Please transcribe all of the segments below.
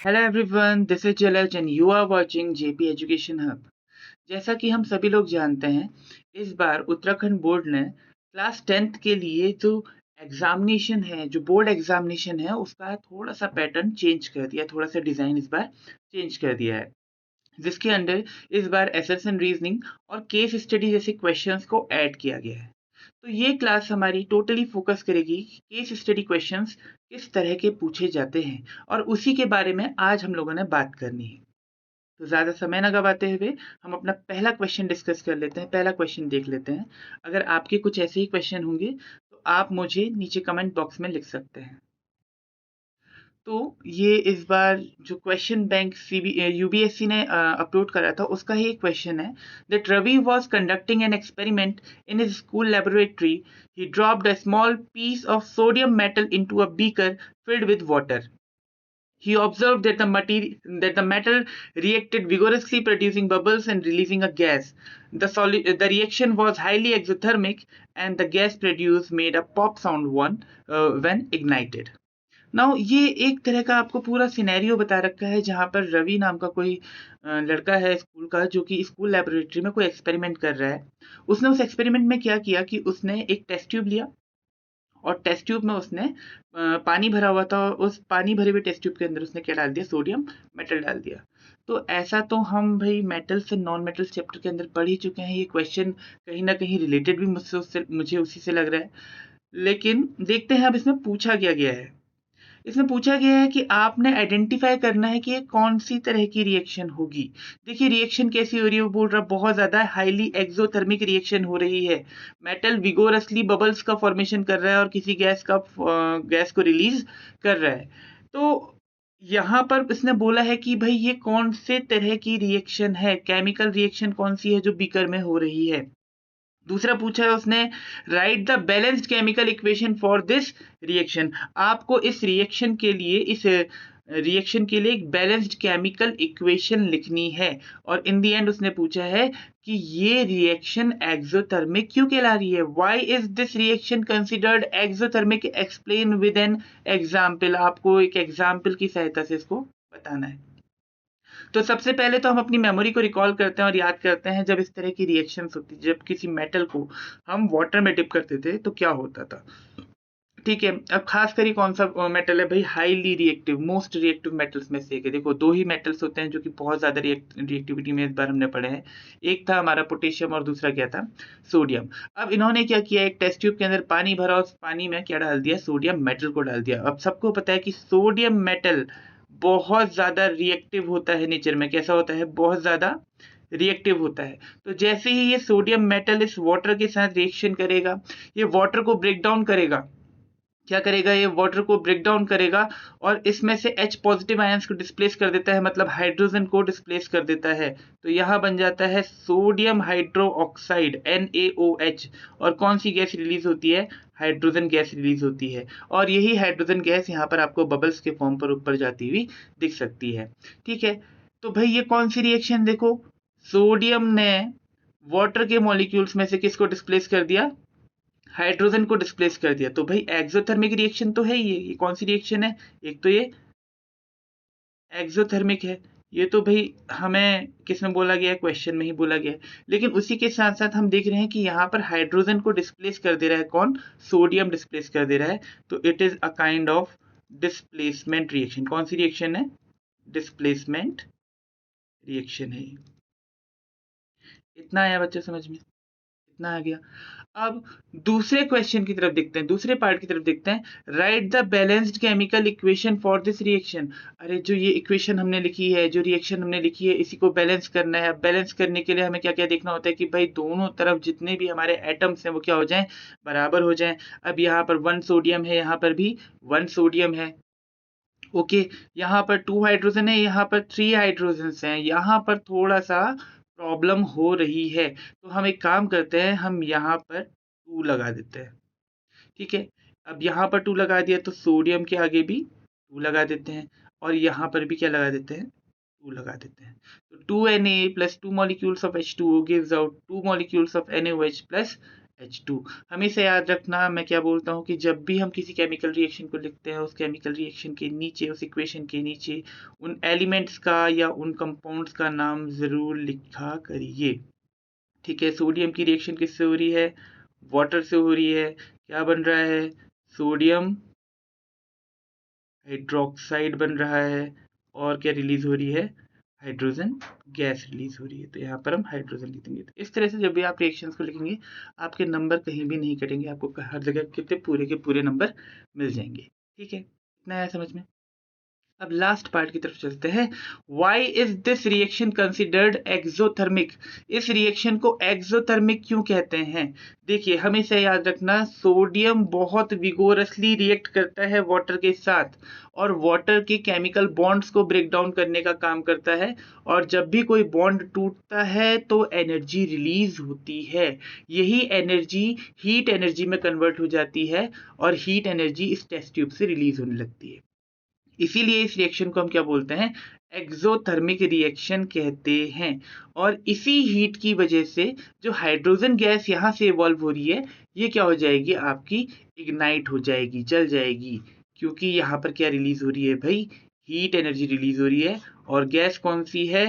Hello everyone, this is Jalaj and you are watching JP education hub. जैसा कि हम सभी लोग जानते हैं, इस बार उत्तराखंड बोर्ड ने क्लास 10th के लिए जो एग्जामिनेशन है, जो बोर्ड एग्जामिनेशन है, उसका थोड़ा सा पैटर्न चेंज कर दिया, थोड़ा सा डिज़ाइन इस बार चेंज कर दिया है, जिसके अंडर इस बार एसएसएन रीजनिंग और केस स्टडी जैसे क्वेश्चंस को ऐड किया गया है। तो ये क्लास हमारी टोटली फोकस करेगी कि केस स्टडी क्वेश्चंस किस तरह के पूछे जाते हैं, और उसी के बारे में आज हम लोगों ने बात करनी है। तो ज़्यादा समय न गवाते हुए हम अपना पहला क्वेश्चन डिस्कस कर लेते हैं, पहला क्वेश्चन देख लेते हैं। अगर आपके कुछ ऐसे ही क्वेश्चन होंगे तो आप मुझे नीचे कमेंट बॉक्स में लिख सकते हैं। तो ये इस बार जो क्वेश्चन बैंक यूबीएससी ने अपलोड करा था, उसका ही एक क्वेश्चन है that Ravi was conducting an experiment in his school laboratory. He dropped a small piece of sodium metal into a beaker filled with water. He observed that the metal reacted vigorously, producing bubbles and releasing a gas. The reaction was highly exothermic, and the gas produced made a pop sound when ignited. Now ये एक तरह का आपको पूरा scenario बता रखा है, जहाँ पर रवि नाम का कोई लड़का है स्कूल का, जो कि स्कूल लेबोरेटरी में कोई एक्सपेरिमेंट कर रहा है। उसने उस एक्सपेरिमेंट में क्या किया कि उसने एक टेस्ट ट्यूब लिया, और टेस्ट ट्यूब में उसने पानी भरा हुआ था, और उस पानी भरे हुए टेस्ट ट्यूब के अंदर उसने क्या डाल दिया, सोडियम मेटल डाल दिया। तो ऐसा तो हम भाई metals and non metals chapter के अंदर पढ़ ही चुके हैं। ये क्वेश्चन कहीं ना कहीं रिलेटेड भी मुझे उसी से लग रहा है। लेकिन देखते हैं अब इसमें पूछा क्या गया है। इसमें पूछा गया है कि आपने आइडेंटिफाई करना है कि ये कौन सी तरह की रिएक्शन होगी। देखिए रिएक्शन कैसी हो रही है, वो बोल रहा बहुत ज्यादा हाईली एक्सोथर्मिक रिएक्शन हो रही है। मेटल विगोरसली बबल्स का फॉर्मेशन कर रहा है और किसी गैस को रिलीज कर रहा है। तो यहाँ पर इसने बोला है कि भाई ये कौन से तरह की रिएक्शन है, केमिकल रिएक्शन कौन सी है जो बीकर में हो रही है। दूसरा पूछा है उसने, right the balanced chemical equation for this reaction. आपको इस रिएक्शन के लिए एक बैलेंस्ड केमिकल इक्वेशन लिखनी है। और इन द एंड उसने पूछा है कि ये रिएक्शन एक्सोथर्मिक क्यों कहला रही है। Why is this reaction considered exothermic, explain with an example. आपको एक एग्जाम्पल की सहायता से इसको बताना है। तो सबसे पहले तो हम अपनी मेमोरी को रिकॉल करते हैं और याद करते हैं, जब इस तरह की रिएक्शंस होती, जब किसी मेटल को हम वाटर में डिप करते थे तो क्या होता था। ठीक है, अब खास कर कौन सा मेटल है भाई, highly reactive, most reactive metals में से एक है। देखो दो ही मेटल्स होते हैं जो कि बहुत ज्यादा रिएक्टिविटी में इस बार हमने पढ़े हैं। एक था हमारा पोटेशियम और दूसरा क्या था, सोडियम। अब इन्होंने क्या किया, एक टेस्ट ट्यूब के अंदर पानी भरा, उस पानी में क्या डाल दिया, सोडियम मेटल को डाल दिया। अब सबको पता है कि सोडियम मेटल बहुत ज्यादा रिएक्टिव होता है नेचर में। कैसा होता है, बहुत ज्यादा रिएक्टिव होता है। तो जैसे ही ये सोडियम मेटल इस वाटर के साथ रिएक्शन करेगा, ये वाटर को ब्रेक डाउन करेगा। क्या करेगा, ये वाटर को ब्रेक डाउन करेगा और इसमें से H पॉजिटिव आयंस को डिस्प्लेस कर देता है, मतलब हाइड्रोजन को डिस्प्लेस कर देता है। तो यहाँ बन जाता है सोडियम हाइड्रो ऑक्साइड NaOH। और कौन सी गैस रिलीज होती है, हाइड्रोजन गैस रिलीज होती है। और यही हाइड्रोजन गैस यहाँ पर आपको बबल्स के फॉर्म पर ऊपर जाती हुई दिख सकती है। ठीक है, तो भाई ये कौन सी रिएक्शन, देखो सोडियम ने वाटर के मॉलिक्यूल्स में से किसको डिस्प्लेस कर दिया, हाइड्रोजन को डिस्प्लेस कर दिया। तो भाई एक्सोथर्मिक रिएक्शन तो है ही ये कौन सी रिएक्शन है, एक तो ये एक्सोथर्मिक है। ये तो भाई हमें किसमें बोला गया है, क्वेश्चन में ही बोला गया है। लेकिन उसी के साथ साथ हम देख रहे हैं कि यहाँ पर हाइड्रोजन को डिस्प्लेस कर दे रहा है कौन, सोडियम डिस्प्लेस कर दे रहा है। तो it is a kind of displacement reaction. कौन सी रिएक्शन है, डिस्प्लेसमेंट रिएक्शन है। इतना आया बच्चे समझ में, इतना आ गया। अब दूसरे क्वेश्चन की तरफ देखते हैं, दूसरे पार्ट की तरफ देखते हैं। Right the balanced chemical equation for this reaction. अरे जो ये इक्वेशन हमने लिखी है, जो रिएक्शन हमने लिखी है, इसी को बैलेंस करना है। अब बैलेंस करने के लिए हमें क्या क्या देखना होता है कि भाई दोनों तरफ जितने भी हमारे एटम्स हैं वो क्या हो जाएं, बराबर हो जाएं। अब यहाँ पर 1 सोडियम है, यहाँ पर भी 1 सोडियम है। ओके, यहाँ पर 2 हाइड्रोजन है, यहाँ पर 3 हाइड्रोजन हैं। यहाँ पर थोड़ा सा प्रॉब्लम हो रही है, तो हम एक काम करते हैं, हम यहाँ पर 2 लगा देते हैं। ठीक है, अब यहाँ पर 2 लगा दिया तो सोडियम के आगे भी 2 लगा देते हैं, और यहाँ पर भी क्या लगा देते हैं, 2 लगा देते हैं। तो 2Na plus 2 molecules of H2O gives out 2 molecules of NaOH plus H2। हमेशा याद रखना, मैं क्या बोलता हूँ कि जब भी हम किसी केमिकल रिएक्शन को लिखते हैं, उस केमिकल रिएक्शन के नीचे, उस इक्वेशन के नीचे उन एलिमेंट्स का या उन कंपाउंड्स का नाम ज़रूर लिखा करिए। ठीक है, सोडियम की रिएक्शन किससे हो रही है? वाटर से हो रही है। क्या बन रहा है? सोडियम हाइड्रोक्साइड बन रहा है। और क्या रिलीज हो रही है? हाइड्रोजन गैस रिलीज हो रही है। तो यहाँ पर हम हाइड्रोजन लिख देंगे। तो इस तरह से जब भी आप रिएक्शंस को लिखेंगे, आपके नंबर कहीं भी नहीं कटेंगे, आपको हर जगह कितने पूरे के पूरे नंबर मिल जाएंगे। ठीक है, इतना है समझ में। अब लास्ट पार्ट की तरफ चलते हैं। Why is this reaction considered exothermic? इस रिएक्शन को एक्सोथर्मिक क्यों कहते हैं? देखिए, हमेशा याद रखना, सोडियम बहुत विगोरसली रिएक्ट करता है वाटर के साथ और वाटर के केमिकल बॉन्ड्स को ब्रेक डाउन करने का काम करता है। और जब भी कोई बॉन्ड टूटता है तो एनर्जी रिलीज होती है। यही एनर्जी हीट एनर्जी में कन्वर्ट हो जाती है और हीट एनर्जी इस टेस्ट ट्यूब से रिलीज होने लगती है। इसीलिए इस रिएक्शन को हम क्या बोलते हैं? एक्सोथर्मिक रिएक्शन कहते हैं। और इसी हीट की वजह से जो हाइड्रोजन गैस यहाँ से इवॉल्व हो रही है, ये क्या हो जाएगी? आपकी इग्नाइट हो जाएगी, जल जाएगी। क्योंकि यहाँ पर क्या रिलीज हो रही है भाई? हीट एनर्जी रिलीज हो रही है। और गैस कौन सी है?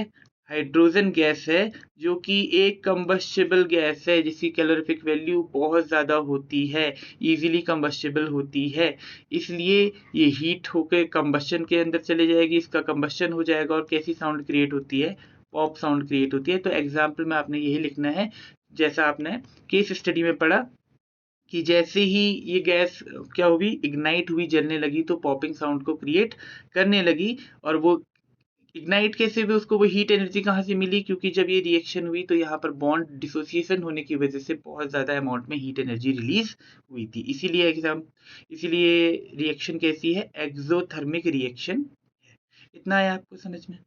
हाइड्रोजन गैस है, जो कि एक कंबस्टिबल गैस है जिसकी कैलोरीफिक वैल्यू बहुत ज़्यादा होती है, इजीली कंबस्टिबल होती है। इसलिए ये हीट होकर कंबस्शन के अंदर चले जाएगी, इसका कंबस्शन हो जाएगा और कैसी साउंड क्रिएट होती है? पॉप साउंड क्रिएट होती है। तो एग्जाम्पल में आपने यही लिखना है, जैसा आपने केस स्टडी में पढ़ा कि जैसे ही ये गैस क्या हुई? इग्नाइट हुई, जलने लगी, तो पॉपिंग साउंड को क्रिएट करने लगी। और वो इग्नाइट कैसे हुए? उसको वो हीट एनर्जी कहाँ से मिली? क्योंकि जब ये रिएक्शन हुई तो यहाँ पर बॉन्ड डिसोसिएशन होने की वजह से बहुत ज़्यादा अमाउंट में हीट एनर्जी रिलीज हुई थी। इसीलिए रिएक्शन कैसी है? Exothermic reaction. इतना है आपको समझ में?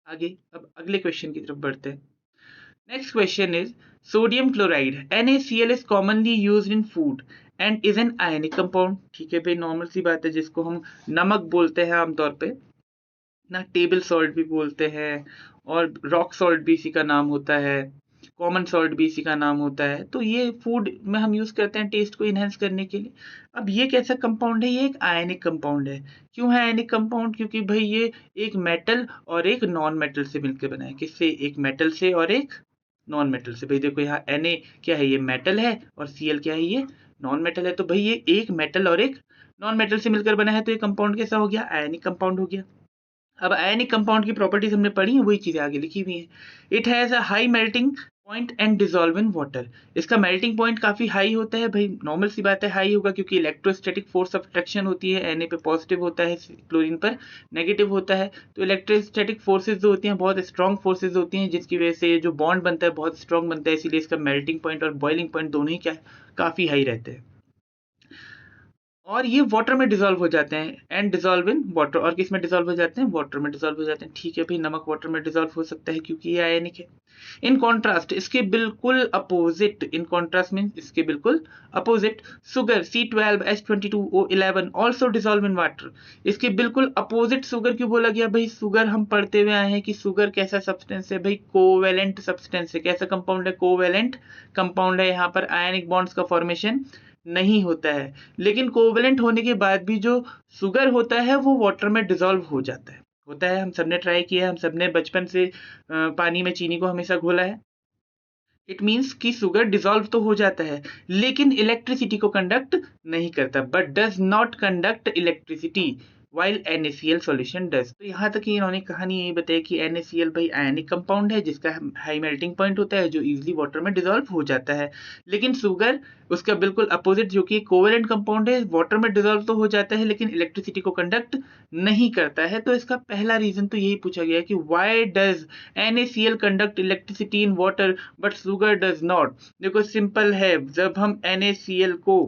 आगे अब अगले क्वेश्चन की तरफ बढ़ते हैं। Next question is, sodium chloride NaCl is commonly used in food and is an ionic compound। ठीक है भाई, नॉर्मल सी बात है, जिसको हम नमक बोलते हैं आमतौर पे ना, टेबल सॉल्ट भी बोलते हैं और रॉक सॉल्ट भी इसी का नाम होता है, कॉमन सॉल्ट भी इसी का नाम होता है। तो ये फूड में हम यूज करते हैं टेस्ट को इनहेंस करने के लिए। अब ये कैसा कंपाउंड है? ये एक आयनिक कंपाउंड है। क्यों है आयनिक कंपाउंड? क्योंकि भाई ये एक मेटल और एक नॉन मेटल से मिलकर बना है। किससे? एक मेटल से और एक नॉन मेटल से। भाई देखो, यहाँ Na क्या है? ये मेटल है। और Cl क्या है? ये नॉन मेटल है। तो भाई ये एक मेटल और एक नॉन मेटल से मिलकर बना है, तो ये कंपाउंड कैसा हो गया? आयनिक कंपाउंड हो गया। अब आयनिक कंपाउंड की प्रॉपर्टीज हमने पढ़ी है, वही चीजें आगे लिखी हुई हैं। It has a high melting point and dissolve in water. इसका मेल्टिंग पॉइंट काफी हाई होता है। भाई नॉर्मल सी बात है, हाई होगा, क्योंकि इलेक्ट्रोस्टैटिक फोर्स ऑफ अट्रैक्शन होती है। Na पे पॉजिटिव होता है, क्लोरीन पर नेगेटिव होता है। तो इलेक्ट्रोस्टैटिक फोर्सेज जो होती हैं बहुत स्ट्रॉन्ग फोर्सेज होती हैं, जिसकी वजह से जो बॉन्ड बनता है बहुत स्ट्रॉन्ग बनता है। इसीलिए इसका मेल्टिंग पॉइंट और बॉइलिंग पॉइंट दोनों ही क्या काफी हाई रहते हैं। और ये वाटर में डिसॉल्व हो जाते हैं, एंड डिसॉल्व इन वाटर। और किस में डिसॉल्व हो जाते हैं? वाटर में डिसॉल्व हो जाते हैं। ठीक है भाई, नमक वाटर में डिसॉल्व हो सकता है क्योंकि ये आयनिक है। इन कॉन्ट्रास्ट, इसके बिल्कुल अपोजिट, इन कॉन्ट्रास्ट मीन इसके बिल्कुल opposite, sugar C12H22O11 also dissolve in water. इसके बिल्कुल अपोजिट सुगर क्यों बोला गया? भाई सुगर हम पढ़ते हुए आए हैं कि सुगर कैसा सब्सटेंस है? भाई कोवेलेंट सब्सटेंस है। कैसा कंपाउंड है? कोवेलेंट कंपाउंड है। यहाँ पर आयनिक बॉन्ड्स का फॉर्मेशन नहीं होता है। लेकिन कोवेलेंट होने के बाद भी जो शुगर होता है वो वाटर में डिसॉल्व हो जाता है। होता है, हम सबने ट्राई किया है, हम सबने बचपन से पानी में चीनी को हमेशा घोला है। इट मीन्स कि शुगर डिसॉल्व तो हो जाता है लेकिन इलेक्ट्रिसिटी को कंडक्ट नहीं करता, but does not conduct electricity while NaCl solution does. तो यहाँ तक इन्होंने कहानी यही बताई कि NaCl भाई आयनिक कंपाउंड है जिसका हाई मेल्टिंग पॉइंट होता है, जो इजीली वाटर में डिसॉल्व हो जाता है। लेकिन शुगर उसका बिल्कुल अपोजिट, जो कि कोवेलेंट कंपाउंड है, वाटर में डिसॉल्व तो हो जाता है लेकिन इलेक्ट्रिसिटी को कंडक्ट नहीं करता है। तो इसका पहला रीजन तो यही पूछा गया कि why does NaCl conduct electricity in water but sugar does not. देखो सिंपल है, जब हम NaCl को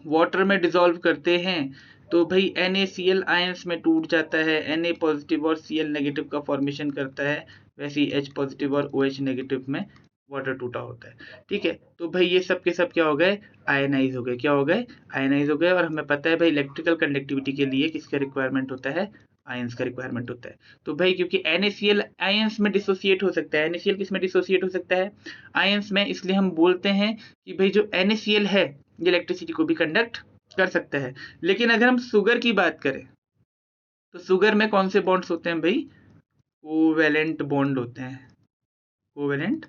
वाटर में डिसॉल्व करते हैं तो भाई NaCl आयंस में टूट जाता है, Na पॉजिटिव और Cl नेगेटिव का फॉर्मेशन करता है। वैसे ही H पॉजिटिव और OH नेगेटिव में वाटर टूटा होता है। ठीक है, तो भाई ये सब के सब क्या हो गए? आयनाइज हो गए। क्या हो गए? आयनाइज हो गए। और हमें पता है भाई इलेक्ट्रिकल कंडक्टिविटी के लिए किसका रिक्वायरमेंट होता है? आयंस का रिक्वायरमेंट होता है। तो भाई क्योंकि NaCl आयंस में डिसोसिएट हो सकता है, NaCl किस में डिसोसिएट हो सकता है? आयंस में, इसलिए हम बोलते हैं कि भाई जो NaCl है ये इलेक्ट्रिसिटी को भी कंडक्ट कर सकता है। लेकिन अगर हम शुगर की बात करें तो शुगर में कौन से बॉन्ड्स होते हैं भाई? कोवेलेंट बॉन्ड होते हैं, कोवेलेंट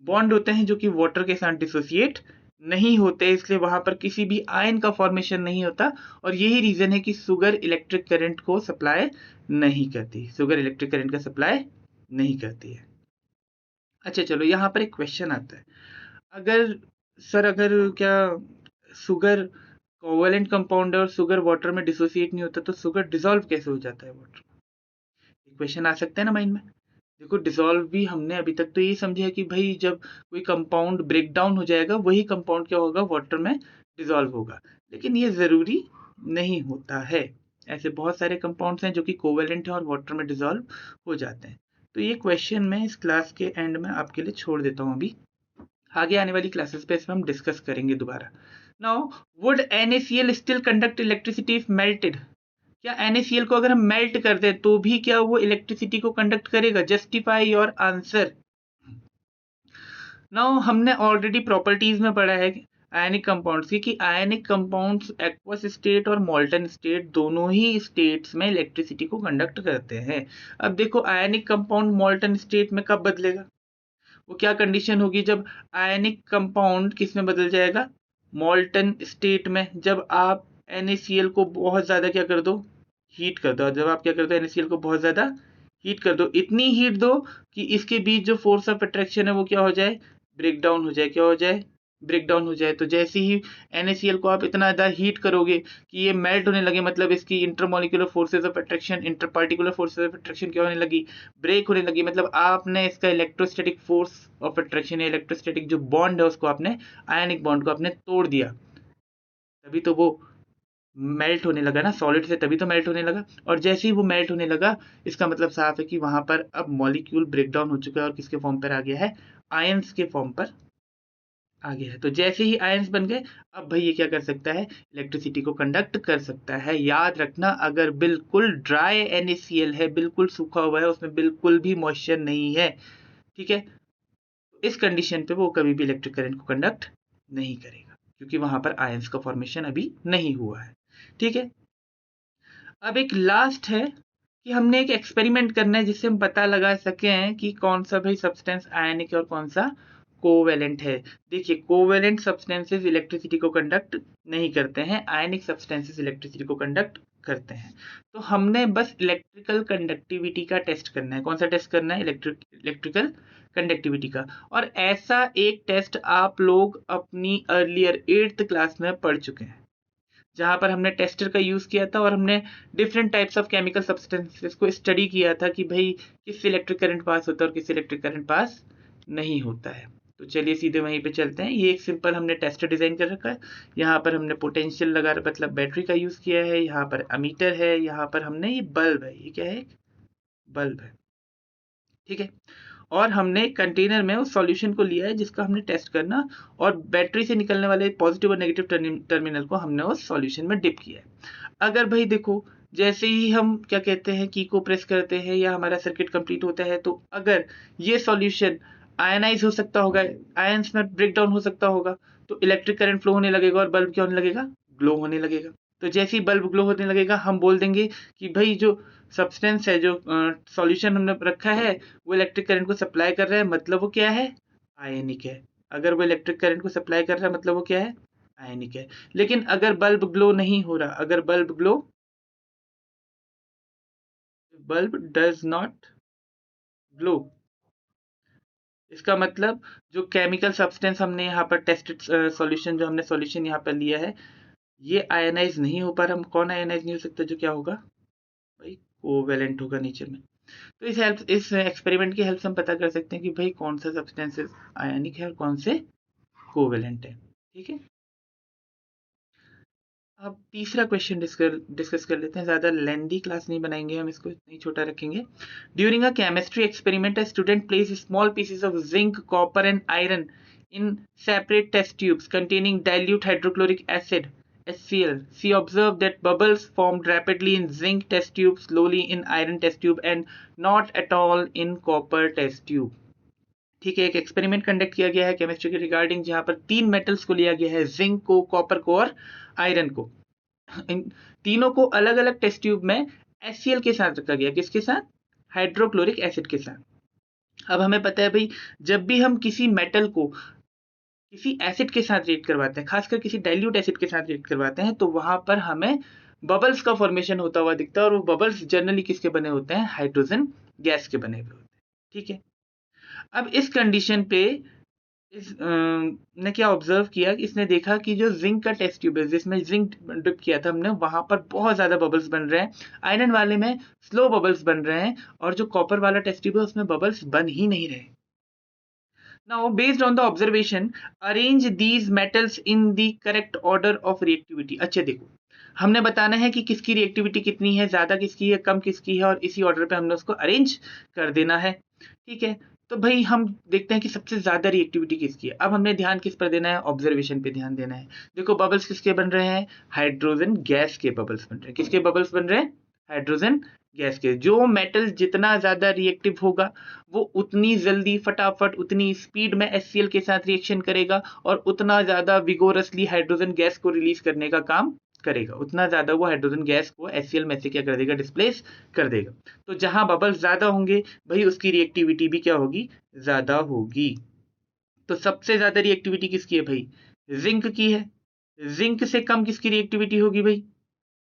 बॉन्ड होते हैं जो कि वाटर के साथ डिसोसिएट नहीं होते, इसलिए वहां पर किसी भी आयन का फॉर्मेशन नहीं होता। और यही रीजन है कि शुगर इलेक्ट्रिक करंट को सप्लाई नहीं करती, शुगर इलेक्ट्रिक करंट का सप्लाई नहीं करती है। अच्छा चलो, यहाँ पर एक क्वेश्चन आता है, अगर सर अगर क्या शुगर कोवेलेंट कंपाउंड है और शुगर वाटर में डिसोसिएट नहीं होता तो शुगर डिसॉल्व कैसे हो जाता है वाटर? क्वेश्चन आ सकता है ना माइंड में। देखो डिसॉल्व भी हमने अभी तक तो ये समझा है कि भाई जब कोई कंपाउंड ब्रेक डाउन हो जाएगा वही कंपाउंड क्या होगा, वाटर में डिसॉल्व होगा, लेकिन ये जरूरी नहीं होता है। ऐसे बहुत सारे कंपाउंड्स हैं जो कि कोवेलेंट है और वाटर में डिसॉल्व हो जाते हैं। तो ये क्वेश्चन मैं इस क्लास के एंड में आपके लिए छोड़ देता हूँ, अभी आगे आने वाली क्लासेस पे इसमें हम डिस्कस करेंगे दोबारा। Now would NaCl still conduct electricity if melted? क्या NaCl को अगर हम मेल्ट कर दें तो भी क्या वो इलेक्ट्रिसिटी को कंडक्ट करेगा? Justify your answer. नाउ हमने ऑलरेडी प्रॉपर्टीज में पढ़ा है आयनिक कंपाउंड्स की कि आयनिक कंपाउंड्स एक्वस स्टेट और मोल्टन स्टेट दोनों ही स्टेट्स में इलेक्ट्रिसिटी को कंडक्ट करते हैं। अब देखो आयनिक कंपाउंड मोल्टन स्टेट में कब बदलेगा? वो क्या कंडीशन होगी जब आयनिक कंपाउंड किस में बदल जाएगा? मोल्टन स्टेट में। जब आप NaCl को बहुत ज्यादा क्या कर दो, हीट कर दो। जब आप क्या कर दो, NaCl को बहुत ज्यादा हीट कर दो, इतनी हीट दो कि इसके बीच जो फोर्स ऑफ अट्रैक्शन है वो क्या हो जाए, ब्रेक डाउन हो जाए। क्या हो जाए, ब्रेक डाउन हो जाए। तो जैसे ही NaCl को आप इतना ज्यादा हीट करोगे कि ये मेल्ट होने लगे, मतलब इसकी intermolecular forces of attraction, inter particular forces of attraction क्या होने लगी, ब्रेक होने लगी। मतलब आपने इसका इलेक्ट्रोस्टैटिक फोर्स ऑफ अट्रैक्शन या इलेक्ट्रोस्टैटिक जो बॉन्ड है उसको आपने, आयनिक बॉन्ड को आपने तोड़ दिया, तभी तो वो मेल्ट होने लगा ना, सॉलिड से तभी तो मेल्ट होने लगा। और जैसे ही वो मेल्ट होने लगा इसका मतलब साफ है कि वहां पर अब मॉलिक्यूल ब्रेक डाउन हो चुका है और किसके फॉर्म पर आ गया है, आयंस के फॉर्म पर आ गया है। तो जैसे ही आयंस बन गए अब भाई ये क्या कर सकता है, इलेक्ट्रिसिटी को कंडक्ट कर सकता है। याद रखना अगर बिल्कुल ड्राई NaCl है, बिल्कुल सूखा हुआ है, उसमें बिल्कुल भी मॉइस्चर नहीं है, ठीक है, इस कंडीशन पे वो कभी भी इलेक्ट्रिक करंट को कंडक्ट नहीं करेगा क्योंकि वहां पर आयंस का फॉर्मेशन अभी नहीं हुआ है। ठीक है, अब एक लास्ट है कि हमने एक एक्सपेरिमेंट करना है जिससे हम पता लगा सकें कि कौन सा भाई सब्सटेंस आयनिक है और कौन सा कोवेलेंट है। देखिए कोवेलेंट सब्सटेंसेस इलेक्ट्रिसिटी को कंडक्ट नहीं करते हैं, आयनिक सब्सटेंसेस इलेक्ट्रिसिटी को कंडक्ट करते हैं। तो हमने बस इलेक्ट्रिकल कंडक्टिविटी का टेस्ट करना है। कौन सा टेस्ट करना है, इलेक्ट्रिकल कंडक्टिविटी का। और ऐसा एक टेस्ट आप लोग अपनी अर्लियर 8th क्लास में पढ़ चुके हैं, जहां पर हमने टेस्टर का यूज किया था और हमने different types of chemical substances को स्टडी किया था कि भाई किससे इलेक्ट्रिक करंट पास होता है और किससे इलेक्ट्रिक करंट पास नहीं होता है। तो चलिए सीधे वहीं पे चलते हैं। ये एक सिंपल हमने टेस्टर डिजाइन कर रखा है। यहाँ पर हमने पोटेंशियल लगा, मतलब बैटरी का यूज किया है, यहाँ पर अमीटर है, यहाँ पर हमने ये बल्ब है, ये क्या है, बल्ब है, ठीक है। और हमने कंटेनर में उस सॉल्यूशन को लिया है जिसका हमने टेस्ट करना, और बैटरी से निकलने वाले पॉजिटिव और नेगेटिव टर्मिनल को हमने उस सॉल्यूशन में डिप किया है। अगर भाई देखो जैसे ही हम क्या कहते हैं की को प्रेस करते हैं या हमारा सर्किट कंप्लीट होता है, तो अगर ये सॉल्यूशन आयनाइज हो सकता होगा, आयंस में ब्रेक डाउन हो सकता होगा, तो इलेक्ट्रिक करंट फ्लो होने लगेगा और बल्ब क्या होने लगेगा, ग्लो होने लगेगा। तो जैसे ही बल्ब ग्लो होने लगेगा हम बोल देंगे कि भाई जो सब्सटेंस है, जो सॉल्यूशन हमने रखा है वो इलेक्ट्रिक करंट को सप्लाई कर रहा है, मतलब वो क्या है, आयनिक है। अगर वो इलेक्ट्रिक करंट को सप्लाई कर रहा है मतलब वो क्या है, आयनिक है। लेकिन अगर बल्ब ग्लो नहीं हो रहा, अगर बल्ब डज नॉट ग्लो, इसका मतलब जो केमिकल सब्सटेंस हमने यहाँ पर टेस्टेड सॉल्यूशन, जो हमने सॉल्यूशन यहाँ पर लिया है, ये आयनाइज नहीं हो पा रहा। कौन आयनाइज नहीं हो सकता, जो क्या होगा भाई, कोवेलेंट होगा नेचर में। तो इस एक्सपेरिमेंट की हेल्प से हम पता कर सकते हैं कि भाई कौन सा सब्सटेंसेस आयनिक है और कौन से कोवेलेंट है, ठीक है। अब तीसरा क्वेश्चन डिस्कस कर लेते हैं। ज्यादा लेंदी क्लास नहीं बनाएंगे हम, इसको इतना ही छोटा रखेंगे। During a chemistry experiment a student place small pieces of zinc, copper and iron in separate test tubes containing dilute hydrochloric acid HCl. She observed that bubbles formed rapidly in zinc test tube, slowly in iron test tube and not at all in copper test tube. ठीक है, एक experiment conduct किया गया है chemistry के regarding, जहां पर 3 metals को लिया गया है, जिंक को, कॉपर को और आयरन को। इन तीनों को अलग अलग टेस्ट ट्यूब में HCl के साथ रखा गया। किसके साथ? हाइड्रोक्लोरिक एसिड के साथ। अब हमें पता है भाई, जब भी हम किसी मेटल को किसी एसिड के साथ रिएक्ट करवाते हैं, खासकर किसी डाइल्यूट एसिड के साथ रिएक्ट करवाते हैं, तो वहां पर हमें बबल्स का फॉर्मेशन होता हुआ दिखता है, और वो बबल्स जनरली किसके बने होते हैं? हाइड्रोजन गैस के बने हुए होते हैं। ठीक है, अब इस कंडीशन पे ने क्या ऑब्जर्व किया कि इसने देखा कि जो जिंक का टेस्ट ट्यूब है, जिसमें जिंक डिप किया था हमने, वहां पर बहुत ज्यादा बबल्स बन रहे हैं, आयरन वाले में स्लो बबल्स बन रहे हैं, और जो कॉपर वाला टेस्ट ट्यूब है उसमें बबल्स बन ही नहीं रहे। Now, based on the observation, arrange these metals in the correct order of reactivity. अच्छा देखो, हमने बताना है कि किसकी रिएक्टिविटी कितनी है, ज्यादा किसकी है, कम किसकी है, और इसी ऑर्डर पे हमने उसको अरेंज कर देना है। ठीक है, तो भाई हम देखते हैं कि सबसे ज्यादा रिएक्टिविटी किसकी है। अब हमने ध्यान किस पर देना है? ऑब्जर्वेशन पे ध्यान देना है। देखो, बबल्स किसके बन रहे हैं? हाइड्रोजन गैस के बबल्स बन रहे हैं। किसके बबल्स बन रहे हैं? हाइड्रोजन गैस के। जो मेटल जितना ज्यादा रिएक्टिव होगा, वो उतनी जल्दी, फटाफट, उतनी स्पीड में HCl के साथ रिएक्शन करेगा, और उतना ज्यादा विगोरसली हाइड्रोजन गैस को रिलीज करने का काम करेगा। उतना ज्यादा वो हाइड्रोजन गैस को HCl में से क्या कर देगा? डिस्प्लेस कर देगा। तो जहां बबल्स ज्यादा होंगे भाई, उसकी रिएक्टिविटी भी क्या होगी? ज्यादा होगी। तो सबसे ज्यादा रिएक्टिविटी किसकी है भाई? जिंक की है। जिंक से कम किसकी रिएक्टिविटी होगी भाई?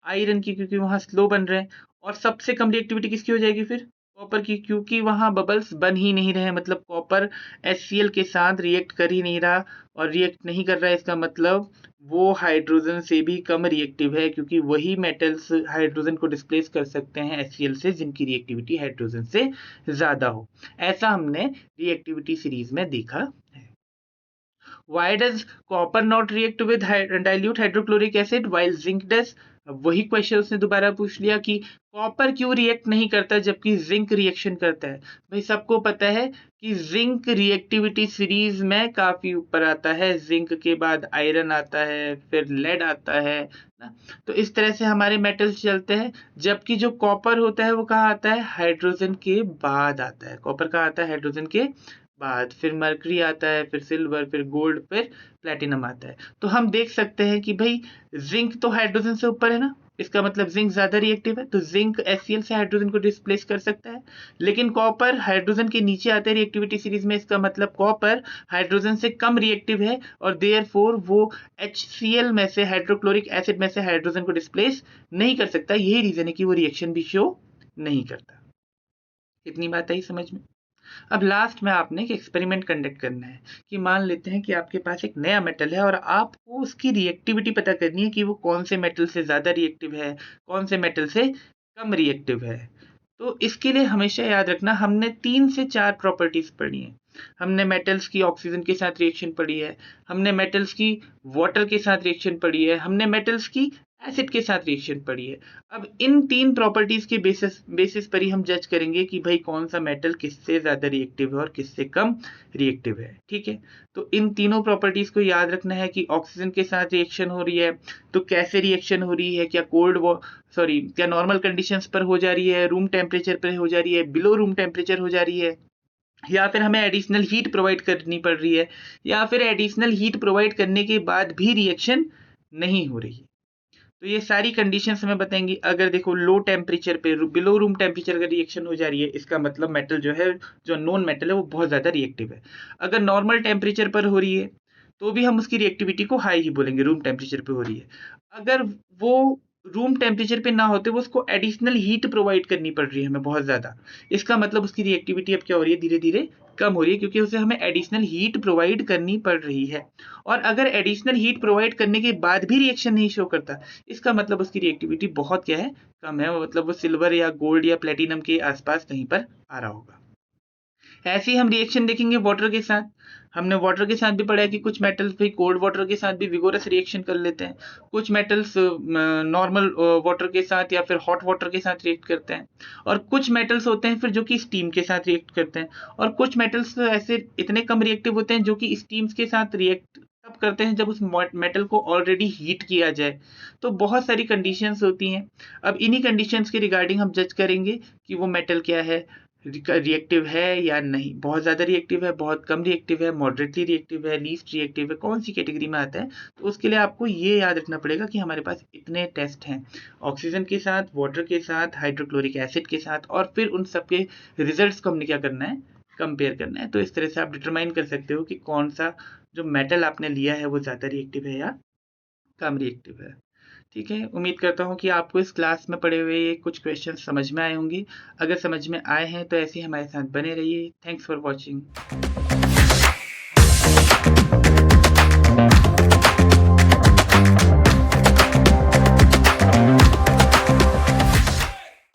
आयरन की, क्योंकि वहां स्लो बन रहे हैं। और सबसे कम रिएक्टिविटी किसकी हो जाएगी फिर? कॉपर की, क्योंकि वहां बबल्स बन ही नहीं रहे। मतलब कॉपर HCl के साथ रिएक्ट कर ही नहीं रहा, और रिएक्ट नहीं कर रहा है, इसका मतलब वो हाइड्रोजन से भी कम रिएक्टिव है, क्योंकि वही मेटल्स हाइड्रोजन को डिस्प्लेस कर सकते हैं HCl से जिनकी रिएक्टिविटी हाइड्रोजन से ज्यादा हो। ऐसा हमने रिएक्टिविटी सीरीज में देखा है। Why does copper not react with dilute hydrochloric acid while zinc does? अब वही क्वेश्चन उसने दोबारा पूछ लिया कि कॉपर क्यों रिएक्ट नहीं करता जबकि जिंक रिएक्शन करता है। भाई सबको पता है कि जिंक रिएक्टिविटी सीरीज में काफी ऊपर आता है, जिंक के बाद आयरन आता है, फिर लेड आता है ना। तो इस तरह से हमारे मेटल्स चलते हैं, जबकि जो कॉपर होता है वो कहाँ आता है? हाइड्रोजन के बाद आता है। कॉपर कहाँ आता है? हाइड्रोजन के बाद। फिर मरकरी आता है, फिर सिल्वर, फिर गोल्ड, फिर प्लेटिनम आता है। तो हम देख सकते हैं कि भाई जिंक तो हाइड्रोजन से ऊपर है ना, इसका मतलब जिंक ज्यादा रिएक्टिव है, तो जिंक HCl से हाइड्रोजन को डिस्प्लेस कर सकता है। लेकिन कॉपर हाइड्रोजन के नीचे आता है रिएक्टिविटी सीरीज में, इसका मतलब कॉपर हाइड्रोजन से कम रिएक्टिव है, और देयरफॉर वो HCl में से, हाइड्रोक्लोरिक एसिड में से हाइड्रोजन को डिस्प्लेस नहीं कर सकता। यही रीजन है कि वो रिएक्शन भी शो नहीं करता। इतनी बात आई समझ में? अब लास्ट में आपने एक एक्सपेरिमेंट कंडक्ट करना है कि मान लेते हैं कि आपके पास एक नया मेटल है, और आपको उसकी रिएक्टिविटी पता करनी है कि वो कौन से मेटल से ज्यादा रिएक्टिव है, कौन से मेटल से कम रिएक्टिव है। तो इसके लिए हमेशा याद रखना, हमने 3 से 4 प्रॉपर्टीज पढ़ी है। हमने मेटल्स की ऑक्सीजन के साथ रिएक्शन पढ़ी है, हमने मेटल्स की वाटर के साथ रिएक्शन पढ़ी है, हमने मेटल्स की एसिड के साथ रिएक्शन पढ़ी है। अब इन 3 प्रॉपर्टीज के बेसिस पर ही हम जज करेंगे कि भाई कौन सा मेटल किससे ज्यादा रिएक्टिव है और किससे कम रिएक्टिव है। ठीक है, तो इन तीनों प्रॉपर्टीज को याद रखना है कि ऑक्सीजन के साथ रिएक्शन हो रही है तो कैसे रिएक्शन हो रही है, क्या क्या नॉर्मल कंडीशंस पर हो जा रही है, रूम टेम्परेचर पर हो जा रही है, बिलो रूम टेम्परेचर हो जा रही है, या फिर हमें एडिशनल हीट प्रोवाइड करनी पड़ रही है, या फिर एडिशनल हीट प्रोवाइड करने के बाद भी रिएक्शन नहीं हो रही है। तो ये सारी कंडीशंस हमें बताएंगी। अगर देखो लो टेम्परेचर पे, बिलो रूम टेम्परेचर अगर रिएक्शन हो जा रही है, इसका मतलब मेटल जो है, जो नॉन मेटल है, वो बहुत ज्यादा रिएक्टिव है। अगर नॉर्मल टेम्परेचर पर हो रही है तो भी हम उसकी रिएक्टिविटी को हाई ही बोलेंगे, रूम टेम्परेचर पे हो रही है। अगर वो रूम टेम्परेचर पे ना होते, वो उसको एडिशनल हीट प्रोवाइड करनी पड़ रही है हमें बहुत ज्यादा, इसका मतलब उसकी रिएक्टिविटी अब क्या हो रही है? धीरे धीरे कम हो रही है, क्योंकि उसे हमें एडिशनल हीट प्रोवाइड करनी पड़ रही है। और अगर एडिशनल हीट प्रोवाइड करने के बाद भी रिएक्शन नहीं शो करता, इसका मतलब उसकी रिएक्टिविटी बहुत क्या है? कम है। मतलब वो सिल्वर या गोल्ड या प्लेटिनम के आसपास कहीं पर आ रहा होगा। ऐसे ही हम रिएक्शन देखेंगे वाटर के साथ। हमने वाटर के साथ भी पढ़ा है कि कुछ मेटल्स भी कोल्ड वाटर के साथ भी विगोरस रिएक्शन कर लेते हैं, कुछ मेटल्स नॉर्मल वाटर के साथ या फिर हॉट वाटर के साथ रिएक्ट करते हैं, और कुछ मेटल्स होते हैं फिर जो कि स्टीम के साथ रिएक्ट करते हैं, और कुछ मेटल्स ऐसे इतने कम रिएक्टिव होते हैं जो कि स्टीम्स के साथ रिएक्ट तब करते हैं जब उस मेटल को ऑलरेडी हीट किया जाए। तो बहुत सारी कंडीशंस होती हैं। अब इन्हीं कंडीशंस के रिगार्डिंग हम जज करेंगे कि वो मेटल क्या है, रिएक्टिव है या नहीं, बहुत ज़्यादा रिएक्टिव है, बहुत कम रिएक्टिव है, मॉडरेटली रिएक्टिव है, लीस्ट रिएक्टिव है, कौन सी कैटेगरी में आता है। तो उसके लिए आपको ये याद रखना पड़ेगा कि हमारे पास इतने टेस्ट हैं, ऑक्सीजन के साथ, वाटर के साथ, हाइड्रोक्लोरिक एसिड के साथ, और फिर उन सबके रिजल्ट्स को हमने क्या करना है, कंपेयर करना है। तो इस तरह से आप डिटरमाइन कर सकते हो कि कौन सा जो मेटल आपने लिया है वो ज़्यादा रिएक्टिव है या कम रिएक्टिव है। ठीक है, उम्मीद करता हूँ कि आपको इस क्लास में पढ़े हुए ये कुछ क्वेश्चन समझ में आए होंगे। अगर समझ में आए हैं तो ऐसे ही हमारे साथ बने रहिए। Thanks for watching.